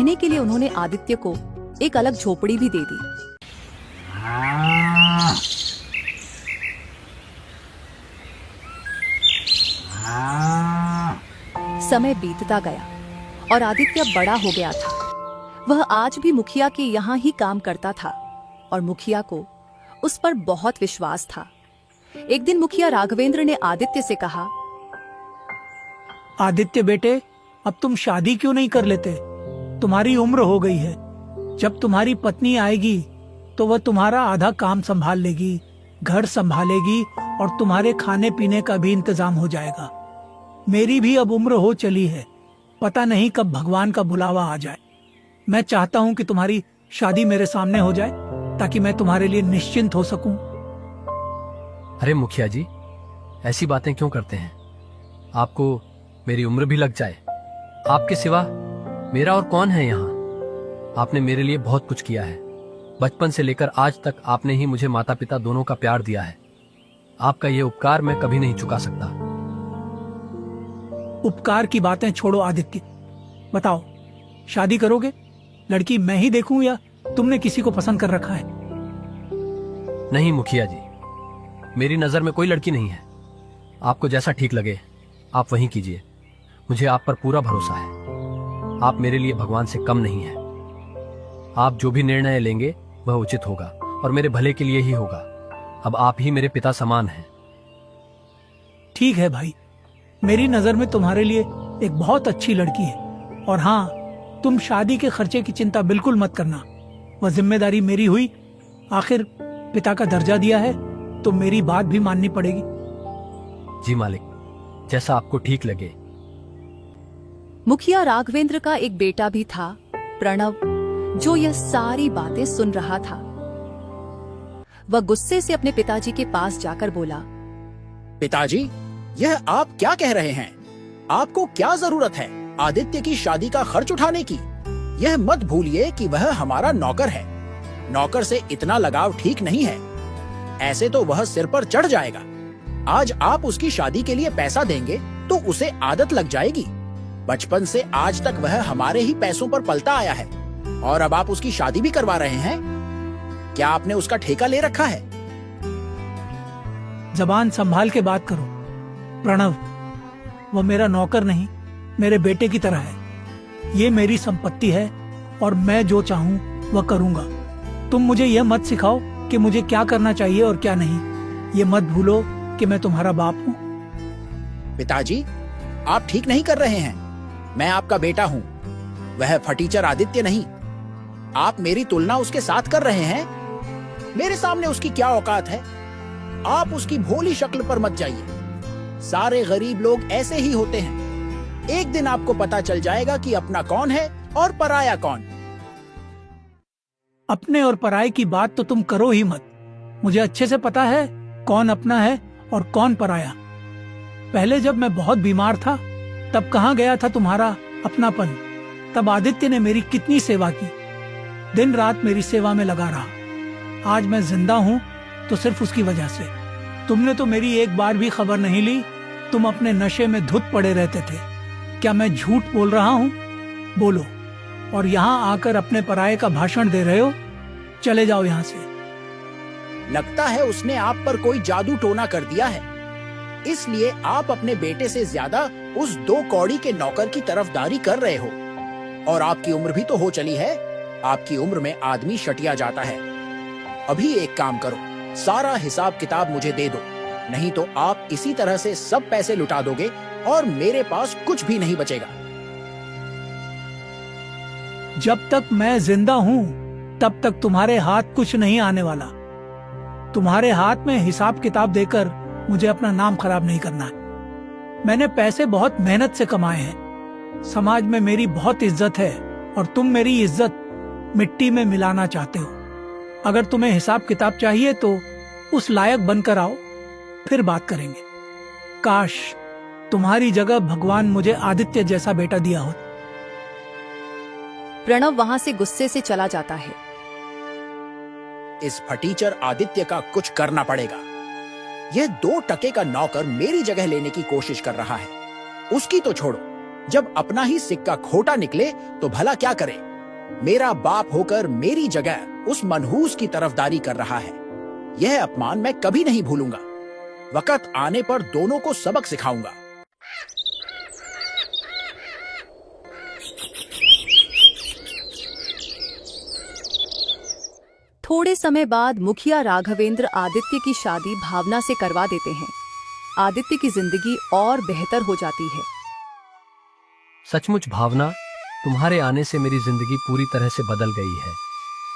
रहने के लिए उन्होंने आदित्य को एक अलग झोपड़ी भी दे दी। समय बीतता गया और आदित्य बड़ा हो गया था। वह आज भी मुखिया के यहाँ ही काम करता था और मुखिया को उस पर बहुत विश्वास था। एक दिन मुखिया राघवेंद्र ने आदित्य से कहा, आदित्य बेटे, अब तुम शादी क्यों नहीं कर लेते? तुम्हारी उम्र हो गई है। जब तुम्हारी पत्नी आएगी तो वह तुम्हारा आधा काम संभाल लेगी, घर संभालेगी और तुम्हारे खाने पीने का भी इंतजाम हो जाएगा। मेरी भी अब उम्र हो चली है, पता नहीं कब भगवान का बुलावा आ जाए। मैं चाहता हूँ कि तुम्हारी शादी मेरे सामने हो जाए ताकि मैं तुम्हारे लिए निश्चिंत हो सकूं। अरे मुखिया जी, ऐसी बातें क्यों करते हैं? आपको मेरी उम्र भी लग जाए, आपके सिवा मेरा और कौन है यहाँ? आपने मेरे लिए बहुत कुछ किया है। बचपन से लेकर आज तक आपने ही मुझे माता पिता दोनों का प्यार दिया है। आपका ये उपकार मैं कभी नहीं चुका सकता। उपकार की बातें छोड़ो आदित्य, बताओ शादी करोगे? लड़की मैं ही देखूं या तुमने किसी को पसंद कर रखा है? नहीं मुखिया जी, मेरी नजर में कोई लड़की नहीं है। आपको जैसा ठीक लगे आप वही कीजिए। मुझे आप पर पूरा भरोसा है। आप मेरे लिए भगवान से कम नहीं है। आप जो भी निर्णय लेंगे वह उचित होगा और मेरे भले के लिए ही होगा। अब आप ही मेरे पिता समान हैं। ठीक है भाई, मेरी नजर में तुम्हारे लिए एक बहुत अच्छी लड़की है। और हाँ, तुम शादी के खर्चे की चिंता बिल्कुल मत करना, वह जिम्मेदारी मेरी हुई। आखिर पिता का दर्जा दिया है तो मेरी बात भी माननी पड़ेगी। जी मालिक, जैसा आपको ठीक लगे। मुखिया राघवेंद्र का एक बेटा भी था, प्रणव, जो यह सारी बातें सुन रहा था। वह गुस्से से अपने पिताजी के पास जाकर बोला, पिताजी, यह आप क्या कह रहे हैं? आपको क्या जरूरत है आदित्य की शादी का खर्च उठाने की? यह मत भूलिए कि वह हमारा नौकर है। नौकर से इतना लगाव ठीक नहीं है, ऐसे तो वह सिर पर चढ़ जाएगा। आज आप उसकी शादी के लिए पैसा देंगे तो उसे आदत लग जाएगी। बचपन से आज तक वह हमारे ही पैसों पर पलता आया है और अब आप उसकी शादी भी करवा रहे हैं। क्या आपने उसका ठेका ले रखा है? जबान संभाल के बात करो प्रणव, वह मेरा नौकर नहीं, मेरे बेटे की तरह है। ये मेरी संपत्ति है और मैं जो चाहूं वह करूंगा। तुम मुझे यह मत सिखाओ कि मुझे क्या करना चाहिए और क्या नहीं। ये मत भूलो कि मैं तुम्हारा बाप हूँ। पिताजी, आप ठीक नहीं कर रहे हैं। मैं आपका बेटा हूँ, वह फटीचर आदित्य नहीं। आप मेरी तुलना उसके साथ कर रहे हैं। मेरे सामने उसकी क्या औकात है? आप उसकी भोली शक्ल पर मत जाइए। सारे गरीब लोग ऐसे ही होते हैं। एक दिन आपको पता चल जाएगा कि अपना कौन है और पराया कौन। अपने और पराये की बात तो तुम करो ही मत। मुझे अच्छे से पता है कौन अपना है और कौन पराया। पहले जब मैं बहुत बीमार था तब कहाँ गया था तुम्हारा अपनापन? तब आदित्य ने मेरी कितनी सेवा की, दिन रात मेरी सेवा में लगा रहा। आज मैं जिंदा हूँ तो सिर्फ उसकी वजह से। तुमने तो मेरी एक बार भी खबर नहीं ली। तुम अपने नशे में धुत पड़े रहते थे। क्या मैं झूठ बोल रहा हूँ? बोलो। और यहाँ आकर अपने पराये का भाषण दे रहे हो? चले जाओ यहाँ से। लगता है उसने आप पर कोई जादू टोना कर दिया है, इसलिए आप अपने बेटे से ज्यादा उस 2 कौड़ी के नौकर की तरफदारी कर रहे हो। और आपकी उम्र भी तो हो चली है। आपकी उम्र में आदमी शटिया जाता है। अभी एक काम करो, सारा हिसाब किताब मुझे दे दो, नहीं तो आप इसी तरह से सब पैसे लुटा दोगे और मेरे पास कुछ भी नहीं बचेगा। जब तक मैं जिंदा हूँ तब तक तुम्हारे हाथ कुछ नहीं आने वाला। तुम्हारे हाथ में हिसाब किताब देकर मुझे अपना नाम खराब नहीं करना है। मैंने पैसे बहुत मेहनत से कमाए हैं। समाज में मेरी बहुत इज्जत है और तुम मेरी इज्जत मिट्टी में मिलाना चाहते हो। अगर तुम्हें हिसाब किताब चाहिए तो उस लायक बनकर आओ, फिर बात करेंगे। काश तुम्हारी जगह भगवान मुझे आदित्य जैसा बेटा दिया हो। प्रणव वहां से गुस्से से चला जाता है। इस फटीचर आदित्य का कुछ करना पड़ेगा। यह 2 टके का नौकर मेरी जगह लेने की कोशिश कर रहा है। उसकी तो छोड़ो, जब अपना ही सिक्का खोटा निकले तो भला क्या करे। मेरा बाप होकर मेरी जगह उस मनहूस की तरफदारी कर रहा है। यह अपमान मैं कभी नहीं भूलूंगा। वक्त आने पर दोनों को सबक सिखाऊंगा। थोड़े समय बाद मुखिया राघवेंद्र आदित्य की शादी भावना से करवा देते हैं। आदित्य की जिंदगी और बेहतर हो जाती है। सचमुच भावना, तुम्हारे आने से मेरी जिंदगी पूरी तरह से बदल गई है।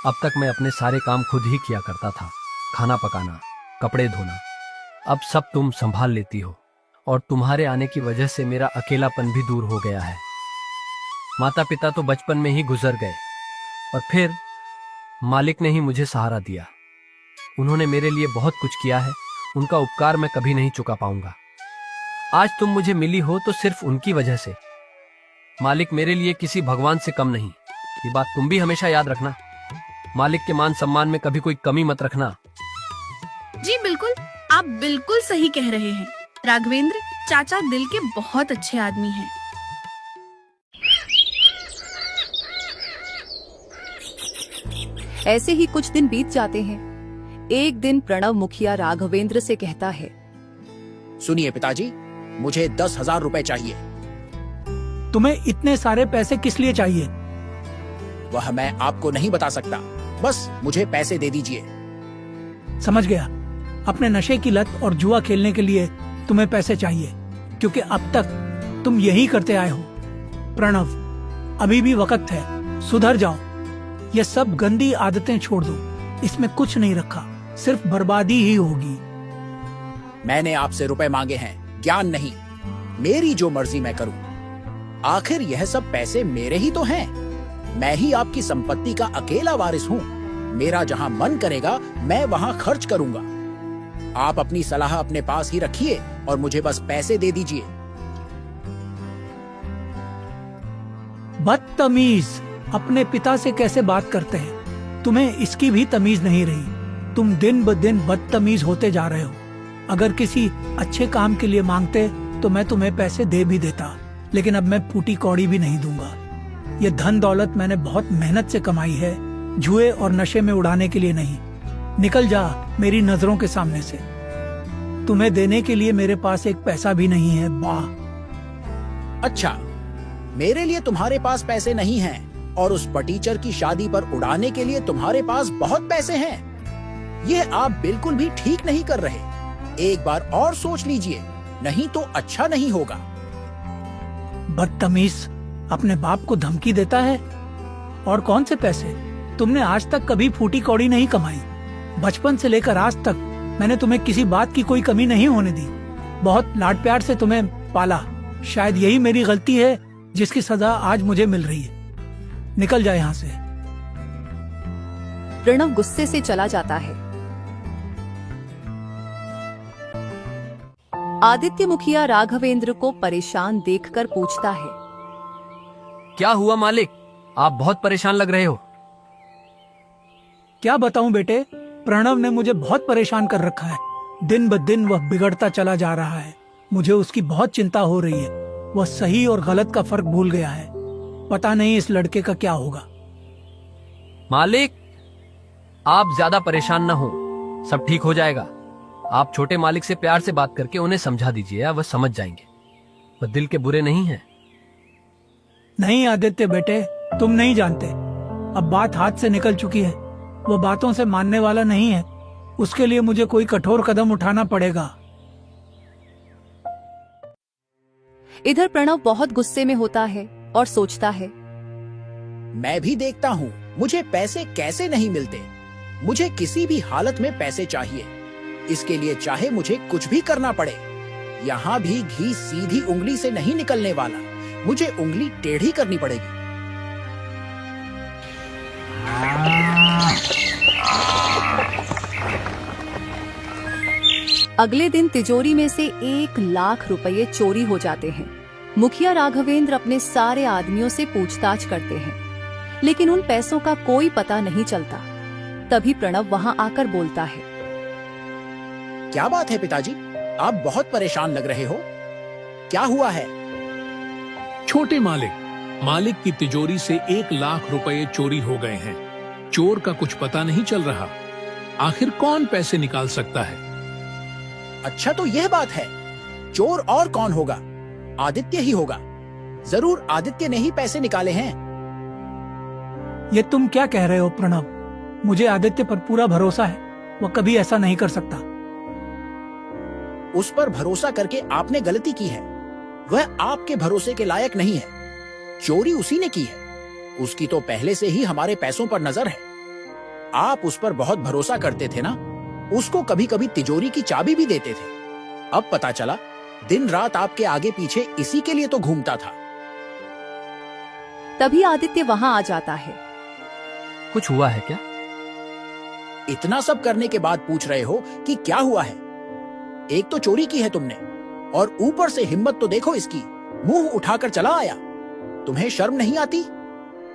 अब तक मैं अपने सारे काम खुद ही किया करता था, खाना पकाना, कपड़े धोना। अब सब तुम संभाल लेती हो और तुम्हारे आने की वजह से मेरा अकेलापन भी दूर हो गया है। माता पिता तो बचपन में ही गुजर गए और फिर मालिक ने ही मुझे सहारा दिया। उन्होंने मेरे लिए बहुत कुछ किया है, उनका उपकार मैं कभी नहीं चुका पाऊंगा। आज तुम मुझे मिली हो तो सिर्फ उनकी वजह से। मालिक मेरे लिए किसी भगवान से कम नहीं, ये बात तुम भी हमेशा याद रखना। मालिक के मान सम्मान में कभी कोई कमी मत रखना। जी बिल्कुल, आप बिल्कुल सही कह रहे हैं। राघवेंद्र चाचा दिल के बहुत अच्छे आदमी हैं। ऐसे ही कुछ दिन बीत जाते हैं। एक दिन प्रणव मुखिया राघवेंद्र से कहता है, सुनिए पिताजी, मुझे 10,000 रुपए चाहिए। तुम्हें इतने सारे पैसे किस लिए चाहिए? वह मैं आपको नहीं बता सकता, बस मुझे पैसे दे दीजिए। समझ गया, अपने नशे की लत और जुआ खेलने के लिए तुम्हें पैसे चाहिए, क्योंकि अब तक तुम यही करते आए हो। प्रणव, अभी भी वक्त है, सुधर जाओ। ये सब गंदी आदतें छोड़ दो, इसमें कुछ नहीं रखा, सिर्फ बर्बादी ही होगी। मैंने आपसे रुपए मांगे हैं, ज्ञान नहीं। मेरी जो मर्जी मैं करूं। आखिर यह सब पैसे मेरे ही तो हैं। मैं ही आपकी संपत्ति का अकेला वारिस हूं। मेरा जहां मन करेगा मैं वहां खर्च करूंगा। आप अपनी सलाह अपने पास ही रखिए और मुझे बस पैसे दे दीजिए। बदतमीज, अपने पिता से कैसे बात करते हैं? तुम्हें इसकी भी तमीज नहीं रही। तुम दिन ब दिन बदतमीज होते जा रहे हो। अगर किसी अच्छे काम के लिए मांगते तो मैं तुम्हें पैसे दे भी देता, लेकिन अब मैं फूटी कौड़ी भी नहीं दूंगा। ये धन दौलत मैंने बहुत मेहनत से कमाई है, जुए और नशे में उड़ाने के लिए नहीं। निकल जा मेरी नजरों के सामने से। तुम्हें देने के लिए मेरे पास एक पैसा भी नहीं है। वाह! अच्छा, मेरे लिए तुम्हारे पास पैसे नहीं हैं और उस टीचर की शादी पर उड़ाने के लिए तुम्हारे पास बहुत पैसे हैं। ये आप बिल्कुल भी ठीक नहीं कर रहे। एक बार और सोच लीजिए, नहीं तो अच्छा नहीं होगा। बदतमीज, अपने बाप को धमकी देता है। और कौन से पैसे? तुमने आज तक कभी फूटी कौड़ी नहीं कमाई। बचपन से लेकर आज तक मैंने तुम्हें किसी बात की कोई कमी नहीं होने दी। बहुत लाड प्यार से तुम्हें पाला। शायद यही मेरी गलती है जिसकी सजा आज मुझे मिल रही है। निकल जाए यहाँ से। प्रणव गुस्से से चला जाता है। आदित्य मुखिया राघवेंद्र को परेशान देखकर पूछता है, क्या हुआ मालिक? आप बहुत परेशान लग रहे हो। क्या बताऊं बेटे, प्रणव ने मुझे बहुत परेशान कर रखा है। दिन ब दिन वह बिगड़ता चला जा रहा है। मुझे उसकी बहुत चिंता हो रही है। वह सही और गलत का फर्क भूल गया है। पता नहीं इस लड़के का क्या होगा। मालिक, आप ज्यादा परेशान ना हो, सब ठीक हो जाएगा। आप छोटे मालिक से प्यार से बात करके उन्हें समझा दीजिए, वह समझ जाएंगे। वह दिल के बुरे नहीं हैं। नहीं आदित्य बेटे, तुम नहीं जानते। अब बात हाथ से निकल चुकी है। वह बातों से मानने वाला नहीं है। उसके लिए मुझे कोई कठोर कदम उठाना पड़ेगा। इधर प्रणव बहुत गुस्से में होता है और सोचता है, मैं भी देखता हूँ मुझे पैसे कैसे नहीं मिलते। मुझे किसी भी हालत में पैसे चाहिए। इसके लिए चाहे मुझे कुछ भी करना पड़े। यहाँ भी घी सीधी उंगली से नहीं निकलने वाला। मुझे उंगली टेढ़ी करनी पड़ेगी। अगले दिन तिजोरी में से 1,00,000 रुपये चोरी हो जाते हैं। मुखिया राघवेंद्र अपने सारे आदमियों से पूछताछ करते हैं, लेकिन उन पैसों का कोई पता नहीं चलता। तभी प्रणव वहां आकर बोलता है, क्या बात है पिताजी, आप बहुत परेशान लग रहे हो। क्या हुआ है? छोटे मालिक, मालिक की तिजोरी से 1 लाख रुपए चोरी हो गए हैं। चोर का कुछ पता नहीं चल रहा। आखिर कौन पैसे निकाल सकता है? अच्छा, तो यह बात है। चोर और कौन होगा? आदित्य ही होगा। जरूर आदित्य ने ही पैसे निकाले हैं। ये तुम क्या कह रहे हो प्रणव? मुझे आदित्य पर पूरा भरोसा है, वो कभी ऐसा नहीं कर सकता। उस पर भरोसा करके आपने गलती की है। वह आपके भरोसे के लायक नहीं है। चोरी उसी ने की है। उसकी तो पहले से ही हमारे पैसों पर नजर है। आप उस पर बहुत भरोसा करते थे ना। उसको कभी कभी तिजोरी की चाबी भी देते थे। अब पता चला दिन रात आपके आगे पीछे इसी के लिए तो घूमता था। तभी आदित्य वहां आ जाता है। कुछ हुआ है क्या? इतना सब करने के बाद पूछ रहे हो कि क्या हुआ है? एक तो चोरी की है तुमने, और ऊपर से हिम्मत तो देखो इसकी, मुंह उठाकर चला आया। तुम्हें शर्म नहीं आती?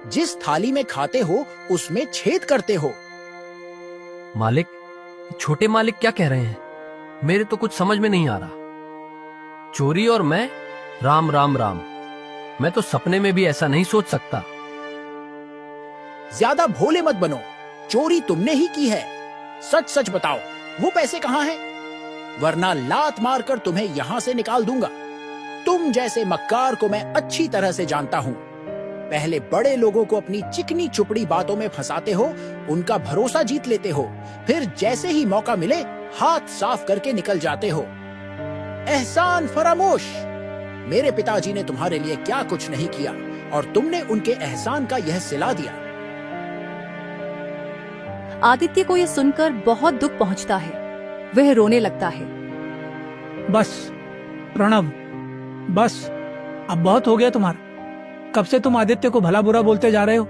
जिस थाली में खाते हो उसमें छेद करते हो। मालिक, छोटे मालिक क्या कह रहे हैं? मेरे तो कुछ समझ में नहीं आ रहा। चोरी और मैं? राम राम राम। मैं तो सपने में भी ऐसा नहीं सोच सकता। ज्यादा भोले मत बनो। चोरी तुमने ही की है। सच सच बताओ, वो पैसे कहाँ हैं? वरना लात मारकर तुम्हें यहां से निकाल दूंगा। तुम जैसे मक्कार को मैं अच्छी तरह से जानता हूं। पहले बड़े लोगों को अपनी चिकनी चुपड़ी बातों में फंसाते हो, उनका भरोसा जीत लेते हो, फिर जैसे ही मौका मिले हाथ साफ करके निकल जाते हो। एहसान फरामोश। मेरे पिताजी ने तुम्हारे लिए क्या कुछ नहीं किया, और तुमने उनके एहसान का यह सिला दिया। आदित्य को यह सुनकर बहुत दुख पहुंचता है। वह रोने लगता है। बस प्रणव, बस अब बहुत हो गया तुम्हारा। कब से तुम आदित्य को भला बुरा बोलते जा रहे हो?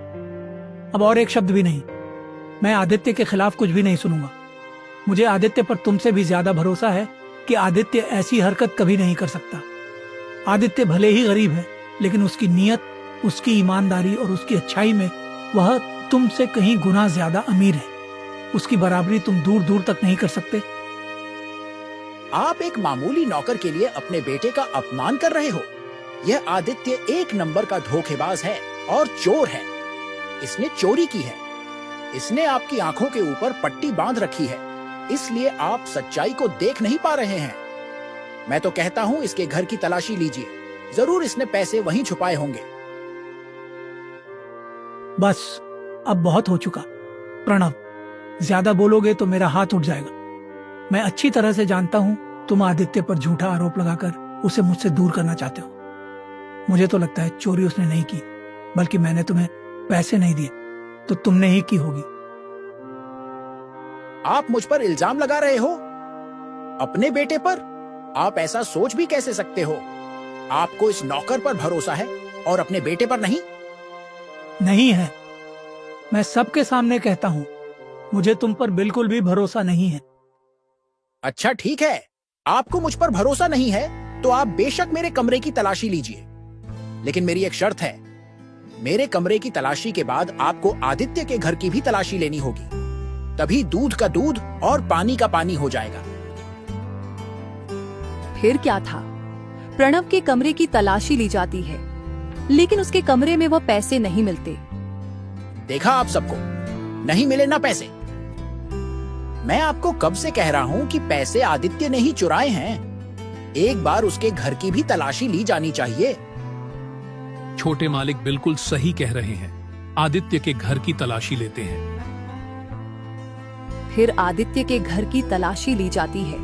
अब और एक शब्द भी नहीं। मैं आदित्य के खिलाफ कुछ भी नहीं सुनूंगा। मुझे आदित्य पर तुमसे भी ज्यादा भरोसा है कि आदित्य ऐसी हरकत कभी नहीं कर सकता। आदित्य भले ही गरीब है, लेकिन उसकी नीयत, उसकी ईमानदारी और उसकी अच्छाई में वह तुमसे कहीं गुना ज्यादा अमीर है। उसकी बराबरी तुम दूर दूर तक नहीं कर सकते। आप एक मामूली नौकर के लिए अपने बेटे का अपमान कर रहे हो। यह आदित्य 1 नंबर का धोखेबाज है और चोर है। इसने चोरी की है। इसने आपकी आंखों के ऊपर पट्टी बांध रखी है, इसलिए आप सच्चाई को देख नहीं पा रहे हैं। मैं तो कहता हूँ इसके घर की तलाशी लीजिए। जरूर इसने पैसे वहीं छुपाए होंगे। बस अब बहुत हो चुका प्रणव। ज्यादा बोलोगे तो मेरा हाथ उठ जाएगा। मैं अच्छी तरह से जानता हूं तुम आदित्य पर झूठा आरोप लगाकर उसे मुझसे दूर करना चाहते हो। मुझे तो लगता है चोरी उसने नहीं की, बल्कि मैंने तुम्हें पैसे नहीं दिए तो तुमने ही की होगी। आप मुझ पर इल्जाम लगा रहे हो? अपने बेटे पर? आप ऐसा सोच भी कैसे सकते हो? आपको इस नौकर पर भरोसा है और अपने बेटे पर नहीं? नहीं है। मैं सबके सामने कहता हूं, मुझे तुम पर बिल्कुल भी भरोसा नहीं है। अच्छा ठीक है, आपको मुझ पर भरोसा नहीं है तो आप बेशक मेरे कमरे की तलाशी लीजिए, लेकिन मेरी एक शर्त है। मेरे कमरे की तलाशी के बाद आपको आदित्य के घर की भी तलाशी लेनी होगी। तभी दूध का दूध और पानी का पानी हो जाएगा। फिर क्या था? प्रणव के कमरे की तलाशी ली जाती है, लेकिन उसके कमरे में वह पैसे नहीं मिलते। देखा आप सबको, नहीं मिले ना पैसे। मैं आपको कब से कह रहा हूँ कि पैसे आदित्य ने ही चुराए हैं। एक बार उसके घर की भी तलाशी ली जानी चाहिए। छोटे मालिक बिल्कुल सही कह रहे हैं। आदित्य के घर की तलाशी लेते हैं। फिर आदित्य के घर की तलाशी ली जाती है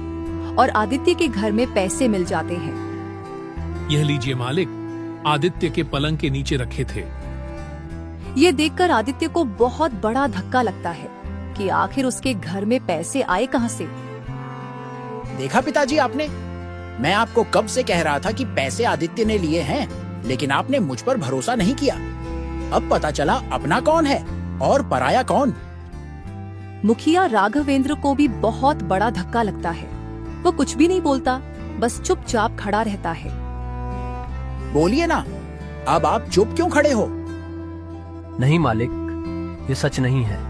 और आदित्य के घर में पैसे मिल जाते हैं। यह लीजिए मालिक, आदित्य के पलंग के नीचे रखे थे। ये देखकर आदित्य को बहुत बड़ा धक्का लगता है कि आखिर उसके घर में पैसे आए कहां से। देखा पिताजी आपने, मैं आपको कब से कह रहा था कि पैसे आदित्य ने लिए हैं, लेकिन आपने मुझ पर भरोसा नहीं किया। अब पता चला अपना कौन है और पराया कौन। मुखिया राघवेंद्र को भी बहुत बड़ा धक्का लगता है। वो कुछ भी नहीं बोलता, बस चुपचाप खड़ा रहता है। बोलिए ना, अब आप चुप क्यों खड़े हो? नहीं मालिक, ये सच नहीं है।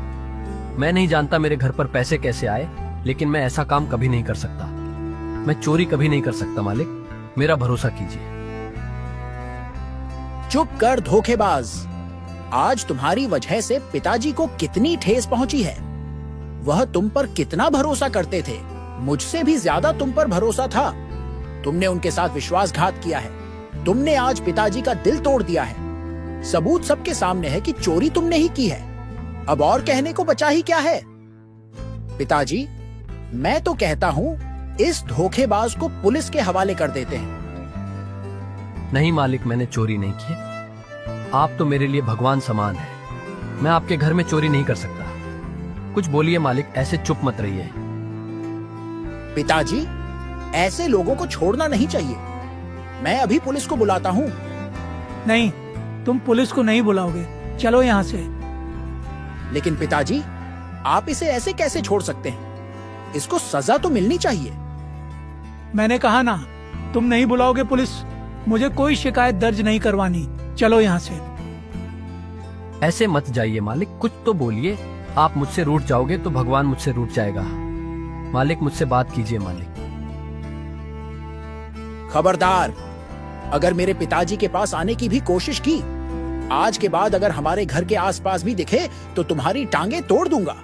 मैं नहीं जानता मेरे घर पर पैसे कैसे आए, लेकिन मैं ऐसा काम कभी नहीं कर सकता। मैं चोरी कभी नहीं कर सकता मालिक, मेरा भरोसा कीजिए। चुप कर धोखेबाज। आज तुम्हारी वजह से पिताजी को कितनी ठेस पहुंची है। वह तुम पर कितना भरोसा करते थे, मुझसे भी ज्यादा तुम पर भरोसा था। तुमने उनके साथ विश्वासघात किया है। तुमने आज पिताजी का दिल तोड़ दिया है। सबूत सबके सामने है कि चोरी तुमने ही की है। अब और कहने को बचा ही क्या है। पिताजी, मैं तो कहता हूँ इस धोखेबाज को पुलिस के हवाले कर देते हैं। नहीं मालिक, मैंने चोरी नहीं की। आप तो मेरे लिए भगवान समान है। मैं आपके घर में चोरी नहीं कर सकता। कुछ बोलिए मालिक, ऐसे चुप मत रहिए। पिताजी, ऐसे लोगों को छोड़ना नहीं चाहिए। मैं अभी पुलिस को बुलाता हूँ। नहीं, तुम पुलिस को नहीं बुलाओगे। चलो यहाँ से। लेकिन पिताजी, आप इसे ऐसे कैसे छोड़ सकते हैं? इसको सजा तो मिलनी चाहिए। मैंने कहा ना, तुम नहीं बुलाओगे पुलिस। मुझे कोई शिकायत दर्ज नहीं करवानी। चलो यहाँ से। ऐसे मत जाइए मालिक, कुछ तो बोलिए। आप मुझसे रूठ जाओगे तो भगवान मुझसे रूठ जाएगा। मालिक, मुझसे बात कीजिए मालिक। खबरदार, अगर मेरे पिताजी के पास आने की भी कोशिश की, आज के बाद अगर हमारे घर के आसपास भी दिखे तो तुम्हारी टांगे तोड़ दूंगा।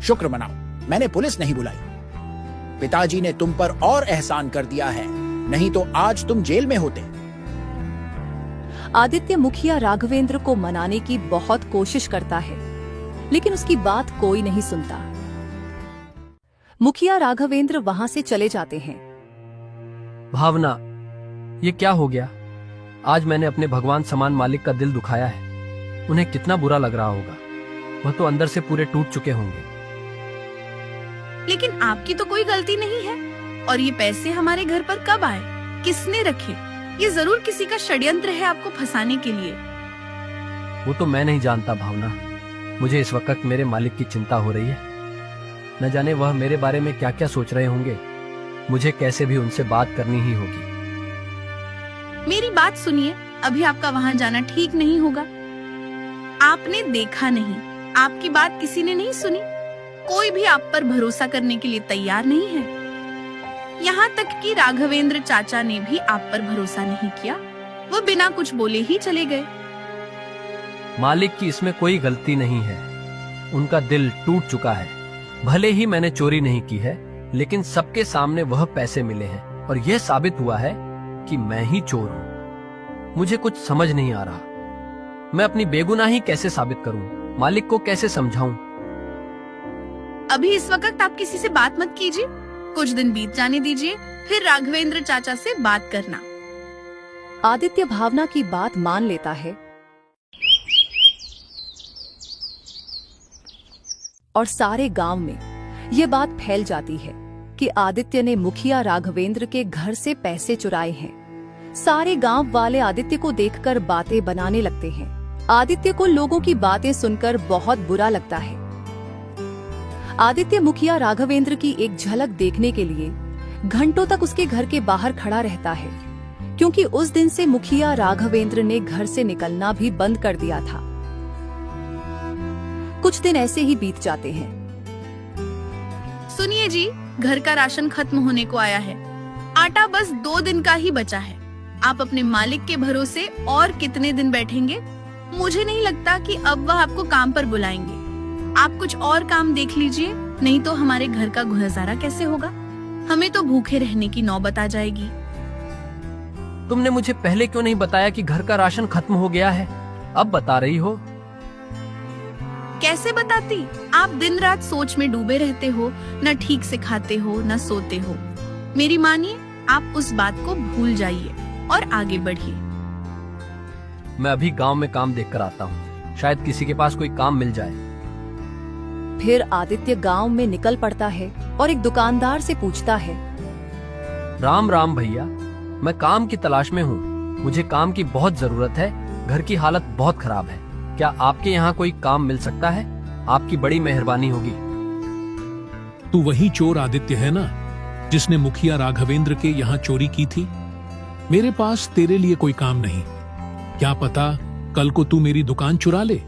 शुक्र मनाओ, मैंने पुलिस नहीं बुलाई। पिताजी ने तुम पर और एहसान कर दिया है, नहीं तो आज तुम जेल में होते। आदित्य मुखिया राघवेंद्र को मनाने की बहुत कोशिश करता है, लेकिन उसकी बात कोई नहीं सुनता। मुखिया राघवेंद्र वहां से चले जाते हैं। भावना, ये क्या हो गया? आज मैंने अपने भगवान समान मालिक का दिल दुखाया है। उन्हें कितना बुरा लग रहा होगा। वह तो अंदर से पूरे टूट चुके होंगे। लेकिन आपकी तो कोई गलती नहीं है। और ये पैसे हमारे घर पर कब आए? किसने रखे? ये जरूर किसी का षड्यंत्र है आपको फंसाने के लिए। वो तो मैं नहीं जानता भावना। मुझे इस वक्त मेरे मालिक की चिंता हो रही है। न जाने वह मेरे बारे में क्या क्या सोच रहे होंगे। मुझे कैसे भी उनसे बात करनी ही होगी। मेरी बात सुनिए, अभी आपका वहाँ जाना ठीक नहीं होगा। आपने देखा नहीं, आपकी बात किसी ने नहीं सुनी। कोई भी आप पर भरोसा करने के लिए तैयार नहीं है। यहाँ तक कि राघवेंद्र चाचा ने भी आप पर भरोसा नहीं किया। वो बिना कुछ बोले ही चले गए। मालिक की इसमें कोई गलती नहीं है। उनका दिल टूट चुका है। भले ही मैंने चोरी नहीं की है, लेकिन सबके सामने वह पैसे मिले हैं और यह साबित हुआ है कि मैं ही चोर हूँ। मुझे कुछ समझ नहीं आ रहा। मैं अपनी बेगुनाही कैसे साबित करूं? मालिक को कैसे समझाऊं? अभी इस वक्त आप किसी से बात मत कीजिए। कुछ दिन बीत जाने दीजिए, फिर राघवेंद्र चाचा से बात करना। आदित्य भावना की बात मान लेता है और सारे गांव में ये बात फैल जाती है कि आदित्य ने मुखिया राघवेंद्र के घर से पैसे चुराए हैं। सारे गांव वाले आदित्य को देखकर बातें बनाने लगते हैं। आदित्य को लोगों की बातें सुनकर बहुत बुरा लगता है। आदित्य मुखिया राघवेंद्र की एक झलक देखने के लिए घंटों तक उसके घर के बाहर खड़ा रहता है, क्योंकि उस दिन से मुखिया राघवेंद्र ने घर से निकलना भी बंद कर दिया था। कुछ दिन ऐसे ही बीत जाते हैं। सुनिए जी, घर का राशन खत्म होने को आया है। आटा बस 2 दिन का ही बचा है। आप अपने मालिक के भरोसे और कितने दिन बैठेंगे? मुझे नहीं लगता कि अब वह आपको काम पर बुलाएंगे। आप कुछ और काम देख लीजिए, नहीं तो हमारे घर का गुजारा कैसे होगा? हमें तो भूखे रहने की नौबत आ जाएगी। तुमने मुझे पहले क्यों नहीं बताया कि घर का राशन खत्म हो गया है? अब बता रही हो। कैसे बताती? आप दिन रात सोच में डूबे रहते हो, न ठीक से खाते हो न सोते हो। मेरी मानिए, आप उस बात को भूल जाइए और आगे बढ़िए। मैं अभी गांव में काम देखकर आता हूँ। शायद किसी के पास कोई काम मिल जाए। फिर आदित्य गांव में निकल पड़ता है और एक दुकानदार से पूछता है, राम राम भैया, मैं काम की तलाश में हूँ। मुझे काम की बहुत जरूरत है। घर की हालत बहुत खराब है। क्या आपके यहाँ कोई काम मिल सकता है? आपकी बड़ी मेहरबानी होगी। तू वही चोर आदित्य है ना, जिसने मुखिया राघवेंद्र के यहाँ चोरी की थी? मेरे पास तेरे लिए कोई काम नहीं। क्या पता कल को तू मेरी दुकान चुरा ले।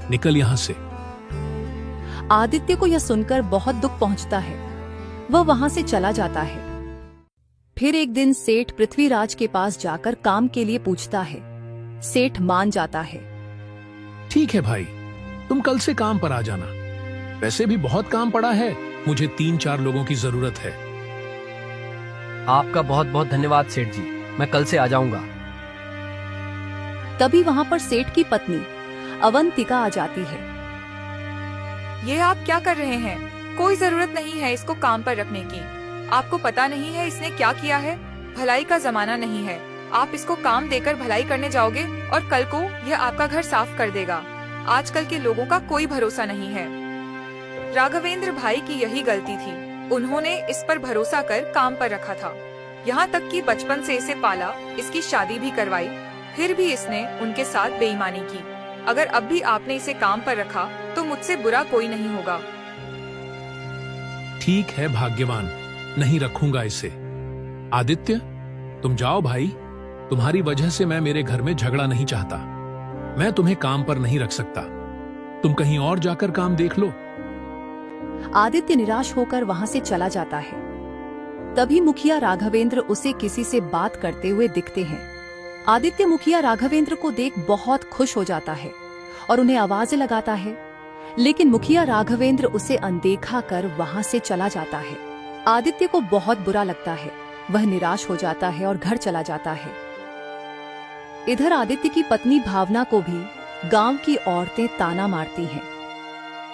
निकल यहाँ से। आदित्य को यह सुनकर बहुत दुख पहुंचता है। वह वहां से चला जाता है। फिर एक दिन सेठ पृथ्वीराज के पास जाकर काम के लिए पूछता है। सेठ मान जाता है। ठीक है भाई, तुम कल से काम पर आ जाना। वैसे भी बहुत काम पड़ा है, मुझे 3-4 लोगों की जरूरत है। आपका बहुत बहुत धन्यवाद सेठ जी, मैं कल से आ जाऊंगा। तभी वहां पर सेठ की पत्नी अवंतिका आ जाती है। ये आप क्या कर रहे हैं? कोई जरूरत नहीं है इसको काम पर रखने की। आपको पता नहीं है इसने क्या किया है? भलाई का जमाना नहीं है। आप इसको काम देकर भलाई करने जाओगे और कल को यह आपका घर साफ कर देगा। आजकल के लोगों का कोई भरोसा नहीं है। राघवेंद्र भाई की यही गलती थी, उन्होंने इस पर भरोसा कर काम पर रखा था। यहाँ तक कि बचपन से इसे पाला, इसकी शादी भी करवाई, फिर भी इसने उनके साथ बेईमानी की। अगर अब भी आपने इसे काम पर रखा तो मुझसे बुरा कोई नहीं होगा। ठीक है भाग्यवान, नहीं रखूंगा इसे। आदित्य, तुम जाओ भाई, तुम्हारी वजह से मैं मेरे घर में झगड़ा नहीं चाहता। मैं तुम्हें काम पर नहीं रख सकता, तुम कहीं और जाकर काम देख लो। आदित्य निराश होकर वहां से चला जाता है। तभी मुखिया राघवेंद्र उसे किसी से बात करते हुए दिखते हैं। आदित्य मुखिया राघवेंद्र को देख बहुत खुश हो जाता है और उन्हें आवाजें लगाता है, लेकिन मुखिया राघवेंद्र उसे अनदेखा कर वहां से चला जाता है। आदित्य को बहुत बुरा लगता है, वह निराश हो जाता है और घर चला जाता है। इधर आदित्य की पत्नी भावना को भी गांव की औरतें ताना मारती हैं।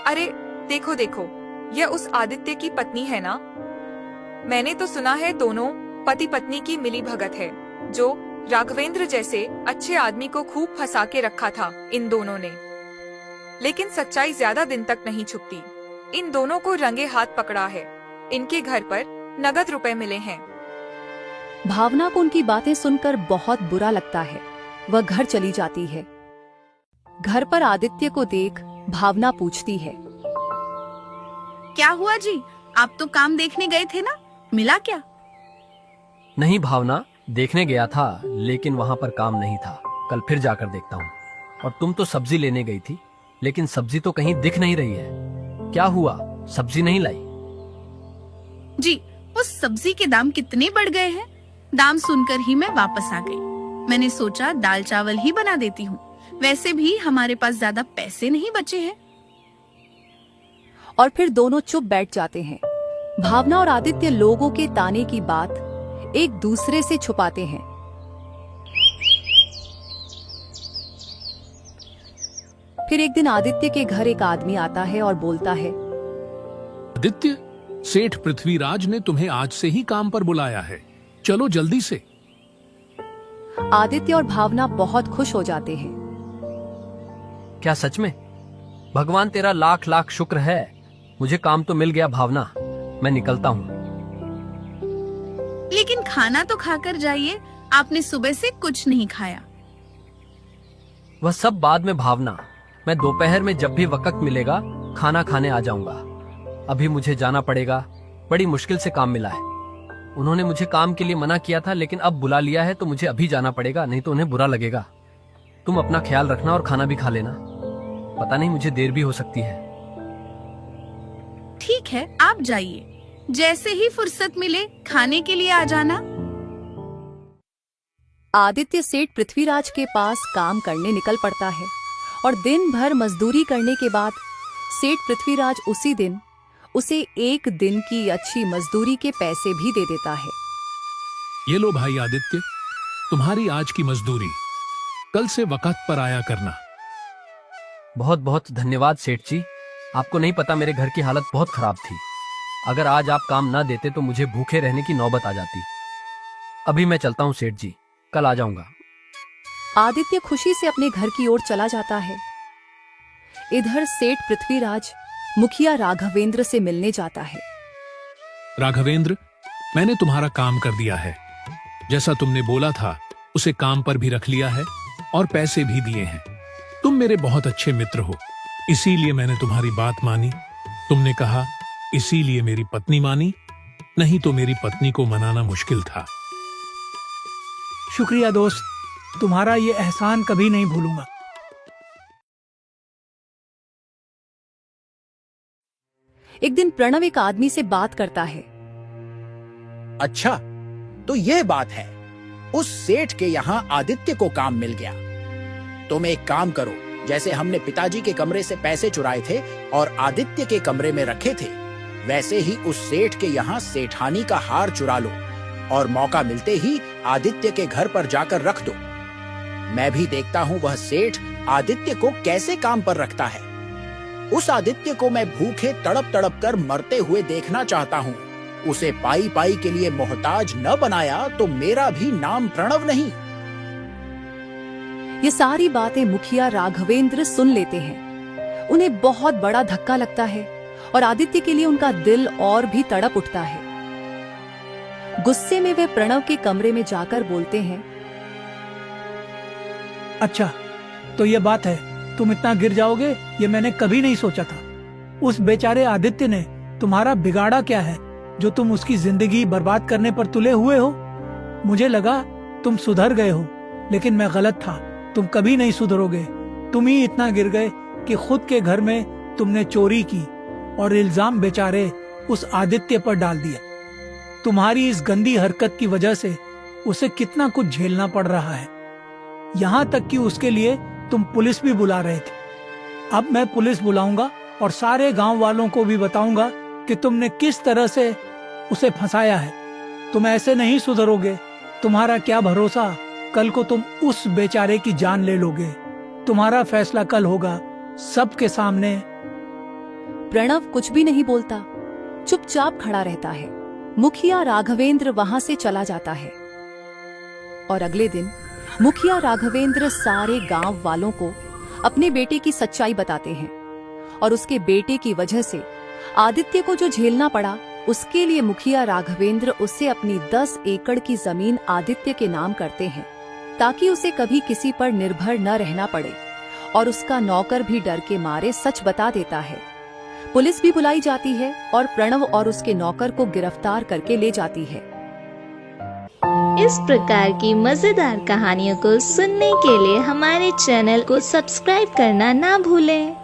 अरे देखो देखो, यह उस आदित्य की पत्नी है ना? मैंने तो सुना है दोनों पति पत्नी की मिली भगत है, जो राघवेंद्र जैसे अच्छे आदमी को खूब फंसा के रखा था इन दोनों ने। लेकिन सच्चाई ज्यादा दिन तक नहीं छुपती। इन दोनों को रंगे हाथ पकड़ा है। इनके घर पर नगद रुपए मिले हैं। भावना को उनकी बातें सुनकर बहुत बुरा लगता है, वह घर चली जाती है। घर पर आदित्य को देख भावना पूछती है, क्या हुआ जी? आप तो काम देखने गए थे ना, मिला क्या? नहीं भावना, देखने गया था लेकिन वहां पर काम नहीं था। कल फिर जाकर देखता हूँ। और तुम तो सब्जी लेने गई थी, लेकिन सब्जी तो कहीं दिख नहीं रही है। क्या हुआ, सब्जी नहीं लाई? जी, उस सब्जी के दाम कितने बढ़ गए हैं। दाम सुनकर ही मैं वापस आ गई। मैंने सोचा दाल चावल ही बना देती हूँ। वैसे भी हमारे पास ज्यादा पैसे नहीं बचे हैं। और फिर दोनों चुप बैठ जाते हैं। भावना और आदित्य लोगों के ताने की बात एक दूसरे से छुपाते हैं। फिर एक दिन आदित्य के घर एक आदमी आता है और बोलता है, आदित्य, सेठ पृथ्वीराज ने तुम्हें आज से ही काम पर बुलाया है, चलो जल्दी से। आदित्य और भावना बहुत खुश हो जाते हैं। क्या सच में? भगवान तेरा लाख लाख शुक्र है, मुझे काम तो मिल गया। भावना, मैं निकलता हूँ। लेकिन खाना तो खाकर जाइए, आपने सुबह से कुछ नहीं खाया। वह सब बाद में भावना, मैं दोपहर में जब भी वक्त मिलेगा खाना खाने आ जाऊंगा। अभी मुझे जाना पड़ेगा, बड़ी मुश्किल से काम मिला है। उन्होंने मुझे काम के लिए मना किया था, लेकिन अब बुला लिया है तो मुझे अभी जाना पड़ेगा, नहीं तो उन्हें बुरा लगेगा। तुम अपना ख्याल रखना और खाना भी खा लेना, पता नहीं मुझे देर भी हो सकती है। ठीक है, आप जाइए, जैसे ही फुर्सत मिले खाने के लिए आ जाना। आदित्य सेठ पृथ्वीराज के पास काम करने निकल पड़ता है और दिन भर मजदूरी करने के बाद सेठ पृथ्वीराज उसी दिन उसे 1 दिन की अच्छी मजदूरी के पैसे भी दे देता है। ये लो भाई आदित्य, तुम्हारी आज की मजदूरी, कल से वक्त पर आया करना। बहुत बहुत धन्यवाद सेठ जी। आपको नहीं पता मेरे घर की हालत बहुत खराब थी। अगर आज आप काम ना देते तो मुझे भूखे रहने की नौबत आ जाती। अभी मैं चलता हूँ सेठ जी, कल आ जाऊंगा। आदित्य खुशी से अपने घर की ओर चला जाता है। इधर सेठ पृथ्वीराज मुखिया राघवेंद्र से मिलने जाता है। राघवेंद्र, मैंने तुम्हारा काम कर दिया है। जैसा तुमने बोला था उसे काम पर भी रख लिया है और पैसे भी दिए हैं। तुम मेरे बहुत अच्छे मित्र हो, इसीलिए मैंने तुम्हारी बात मानी। तुमने कहा इसीलिए मेरी पत्नी मानी, नहीं तो मेरी पत्नी को मनाना मुश्किल था। शुक्रिया दोस्त, तुम्हारा ये एहसान कभी नहीं भूलूंगा। एक दिन प्रणव एक आदमी से बात करता है। अच्छा, तो यह बात है, उस सेठ के यहाँ आदित्य को काम मिल गया। तुम एक काम करो, जैसे हमने पिताजी के कमरे से पैसे चुराए थे और आदित्य के कमरे में रखे थे, वैसे ही उस सेठ के यहाँ सेठानी का हार चुरा लो और मौका मिलते ही आदित्य के घर पर जाकर रख दो। मैं भी देखता हूँ वह सेठ आदित्य को कैसे काम पर रखता है। उस आदित्य को मैं भूखे तड़प तड़प कर मरते हुए देखना चाहता हूँ। उसे पाई पाई के लिए मोहताज न बनाया तो मेरा भी नाम प्रणव नहीं। ये सारी बातें मुखिया राघवेंद्र सुन लेते हैं। उन्हें बहुत बड़ा धक्का लगता है और आदित्य के लिए उनका दिल और भी तड़प उठता है। गुस्से में वे प्रणव के कमरे में जाकर बोलते हैं, अच्छा तो ये बात है, तुम इतना गिर जाओगे ये मैंने कभी नहीं सोचा था। उस बेचारे आदित्य ने तुम्हारा बिगाड़ा क्या है जो तुम उसकी जिंदगी बर्बाद करने पर तुले हुए हो? मुझे लगा तुम सुधर गए हो, लेकिन मैं गलत था। तुम कभी नहीं सुधरोगे। तुम ही इतना गिर गए कि खुद के घर में तुमने चोरी की और इल्जाम बेचारे उस आदित्य पर डाल दिया। तुम्हारी इस गंदी हरकत की वजह से उसे कितना कुछ झेलना पड़ रहा है, यहाँ तक कि उसके लिए तुम पुलिस भी बुला रहे थे। अब मैं पुलिस बुलाऊंगा और सारे गांव वालों को भी बताऊंगा कि तुमने किस तरह से उसे फंसाया है। तुम ऐसे नहीं सुधरोगे। तुम्हारा क्या भरोसा कल को तुम उस बेचारे की जान ले लोगे। तुम्हारा फैसला कल होगा सबके सामने। प्रणव कुछ भी नहीं बोलता, चुपचाप खड़ा रहता है। मुखिया राघवेंद्र वहां से चला जाता है और अगले दिन मुखिया राघवेंद्र सारे गांव वालों को अपने बेटे की सच्चाई बताते हैं और उसके बेटे की वजह से आदित्य को जो झेलना पड़ा, उसके लिए मुखिया राघवेंद्र उससे अपनी 10 एकड़ की जमीन आदित्य के नाम करते हैं ताकि उसे कभी किसी पर निर्भर न रहना पड़े। और उसका नौकर भी डर के मारे सच बता देता है। पुलिस भी बुलाई जाती है और प्रणव और उसके नौकर को गिरफ्तार करके ले जाती है। इस प्रकार की मजेदार कहानियों को सुनने के लिए हमारे चैनल को सब्सक्राइब करना ना भूलें।